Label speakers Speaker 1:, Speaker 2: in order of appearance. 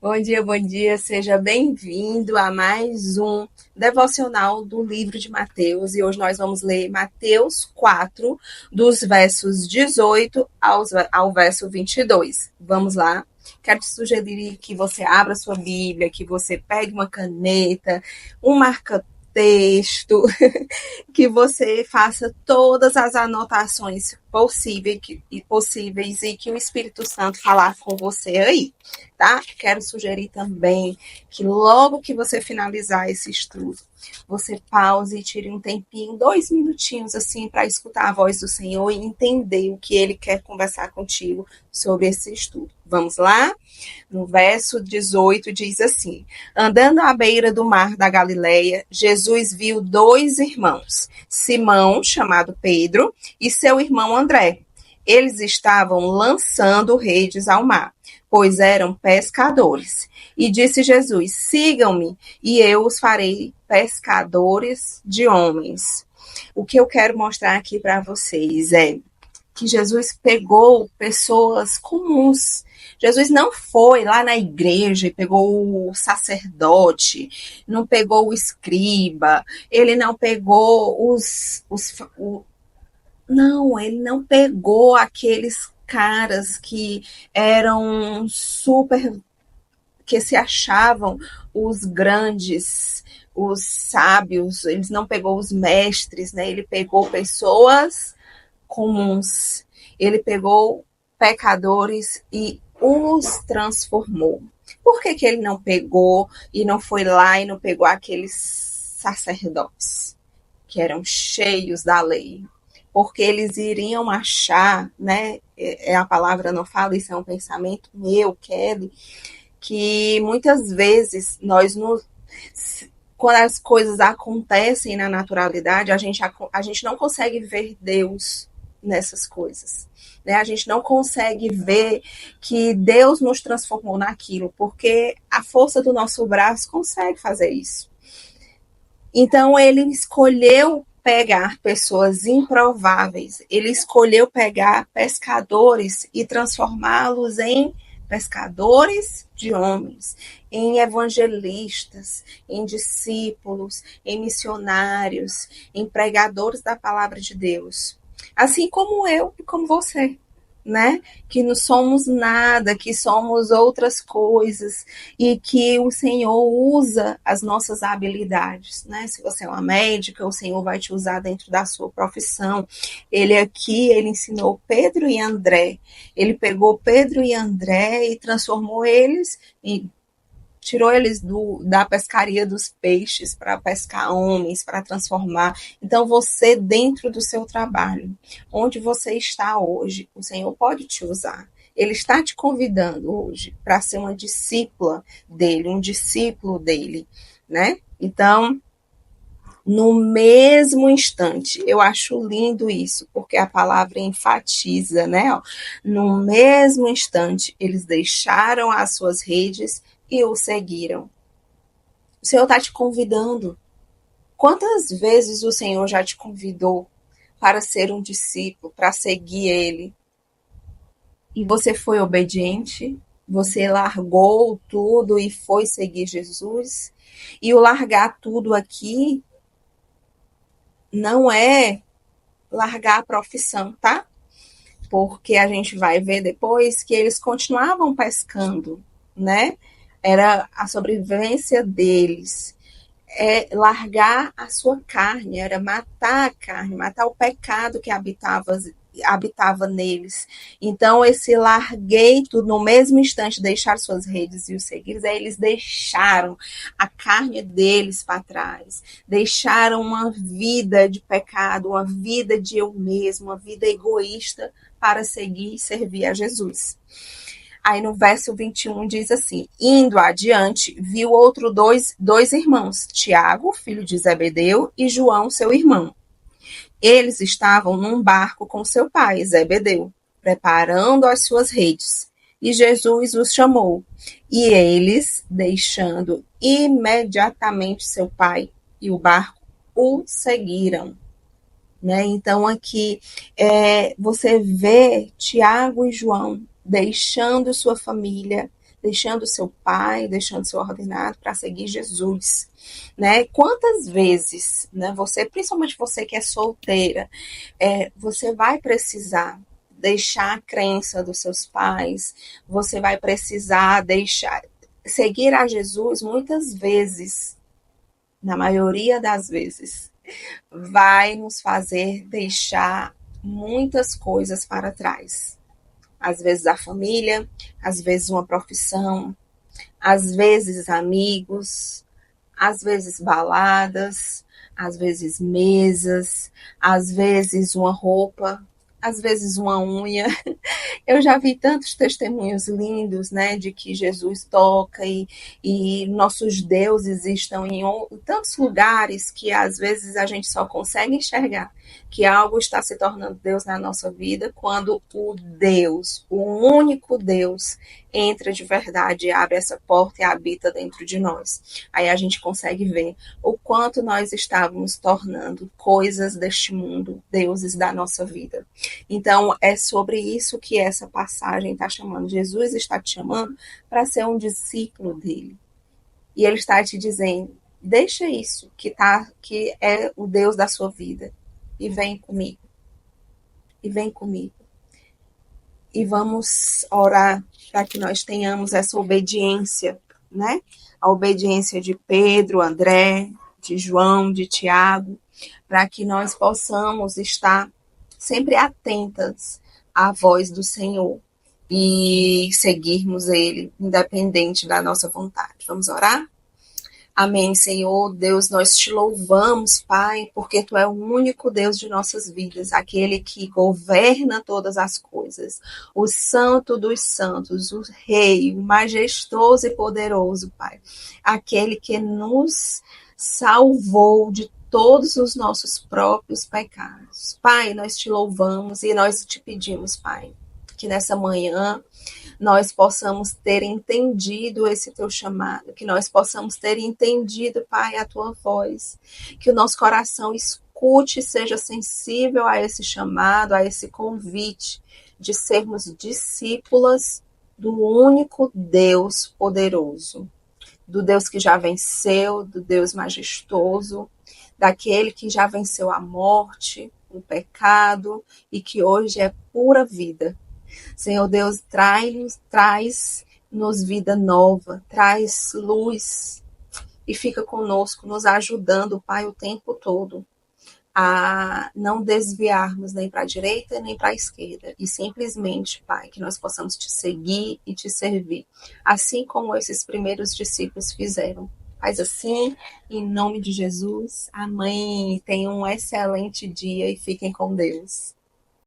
Speaker 1: Bom dia, seja bem-vindo a mais um devocional do livro de Mateus. E hoje nós vamos ler Mateus 4, dos versos 18 ao verso 22. Vamos lá. Quero te sugerir que você abra sua Bíblia, que você pegue uma caneta, um marca-texto, que você faça todas as anotações possíveis e que o Espírito Santo falar com você aí, tá? Quero sugerir também que logo que você finalizar esse estudo, você pause e tire um tempinho, 2 minutinhos assim, para escutar a voz do Senhor e entender o que Ele quer conversar contigo sobre esse estudo. Vamos lá? No verso 18 diz assim: Andando à beira do mar da Galileia, Jesus viu dois irmãos, Simão, chamado Pedro, e seu irmão André. Eles estavam lançando redes ao mar, pois eram pescadores. E disse Jesus: Sigam-me, e eu os farei pescadores de homens. O que eu quero mostrar aqui para vocês é que Jesus pegou pessoas comuns. Jesus não foi lá na igreja e pegou o sacerdote, não pegou o escriba, ele não pegou não, ele não pegou aqueles caras que eram super, que se achavam os grandes, os sábios, ele não pegou os mestres, né? Ele pegou pessoas comuns. Ele pegou pecadores e os transformou. Por que ele não pegou e não foi lá e não pegou aqueles sacerdotes que eram cheios da lei? Porque eles iriam achar, né? A palavra não fala, isso é um pensamento meu, Kelly, que muitas vezes quando as coisas acontecem na naturalidade, a gente não consegue ver Deus nessas coisas. Né? A gente não consegue ver que Deus nos transformou naquilo, porque a força do nosso braço consegue fazer isso. Então, ele escolheu pegar pessoas improváveis, ele escolheu pegar pescadores e transformá-los em pescadores de homens, em evangelistas, em discípulos, em missionários, em pregadores da palavra de Deus. Assim como eu e como você, né? Que não somos nada, que somos outras coisas e que o Senhor usa as nossas habilidades, né? Se você é uma médica, o Senhor vai te usar dentro da sua profissão. Ele ensinou Pedro e André. Ele pegou Pedro e André e transformou eles em tirou eles da pescaria dos peixes para pescar homens, para transformar. Então, você, dentro do seu trabalho, onde você está hoje, o Senhor pode te usar. Ele está te convidando hoje para ser uma discípula dele, um discípulo dele, né? Então, no mesmo instante, eu acho lindo isso, porque a palavra enfatiza, né? No mesmo instante, eles deixaram as suas redes e o seguiram. O Senhor está te convidando. Quantas vezes o Senhor já te convidou para ser um discípulo, para seguir Ele? E você foi obediente? Você largou tudo e foi seguir Jesus? E o largar tudo aqui não é largar a profissão, tá? Porque a gente vai ver depois que eles continuavam pescando, né? Era a sobrevivência deles. Largar a sua carne, era matar a carne, matar o pecado que habitava neles. Então, esse larguei tudo no mesmo instante, deixar suas redes e os seguir, aí eles deixaram a carne deles para trás, deixaram uma vida de pecado, uma vida de eu mesmo, uma vida egoísta para seguir e servir a Jesus. Aí no verso 21 diz assim: Indo adiante, viu dois irmãos, Tiago, filho de Zebedeu, e João, seu irmão. Eles estavam num barco com seu pai, Zebedeu, preparando as suas redes. E Jesus os chamou. E eles, deixando imediatamente seu pai e o barco, o seguiram. Né? Então, aqui você vê Tiago e João deixando sua família, deixando seu pai, deixando seu ordenado para seguir Jesus, né? Quantas vezes, né? Você, principalmente você que é solteira, você vai precisar deixar a crença dos seus pais, você vai precisar deixar seguir a Jesus muitas vezes, na maioria das vezes, vai nos fazer deixar muitas coisas para trás. Às vezes a família, às vezes uma profissão, às vezes amigos, às vezes baladas, às vezes mesas, às vezes uma roupa, às vezes uma unha. Eu já vi tantos testemunhos lindos, né, de que Jesus toca e nossos deuses estão em tantos lugares que às vezes a gente só consegue enxergar que algo está se tornando Deus na nossa vida quando o Deus, o único Deus, entra de verdade, abre essa porta e habita dentro de nós. Aí a gente consegue ver o quanto nós estávamos tornando coisas deste mundo, deuses da nossa vida. Então, é sobre isso que essa passagem está chamando. Jesus está te chamando para ser um discípulo dele. E ele está te dizendo: deixa isso que é o Deus da sua vida e vem comigo. E vem comigo. E vamos orar para que nós tenhamos essa obediência, né? A obediência de Pedro, André, de João, de Tiago, para que nós possamos estar sempre atentas à voz do Senhor e seguirmos Ele, independente da nossa vontade. Vamos orar? Amém, Senhor. Deus, nós te louvamos, Pai, porque Tu é o único Deus de nossas vidas, aquele que governa todas as coisas, o Santo dos Santos, o Rei, o majestoso e poderoso, Pai, aquele que nos salvou de todos os nossos próprios pecados. Pai, nós te louvamos e nós te pedimos, Pai, que nessa manhã nós possamos ter entendido esse teu chamado, que nós possamos ter entendido, Pai, a tua voz, que o nosso coração escute e seja sensível a esse chamado, a esse convite de sermos discípulas do único Deus poderoso, do Deus que já venceu, do Deus majestoso, daquele que já venceu a morte, o pecado e que hoje é pura vida. Senhor Deus, traz-nos vida nova, traz luz e fica conosco, nos ajudando, Pai, o tempo todo a não desviarmos nem para a direita nem para a esquerda e simplesmente, Pai, que nós possamos te seguir e te servir, assim como esses primeiros discípulos fizeram. Faz assim, em nome de Jesus. Amém. Tenham um excelente dia e fiquem com Deus.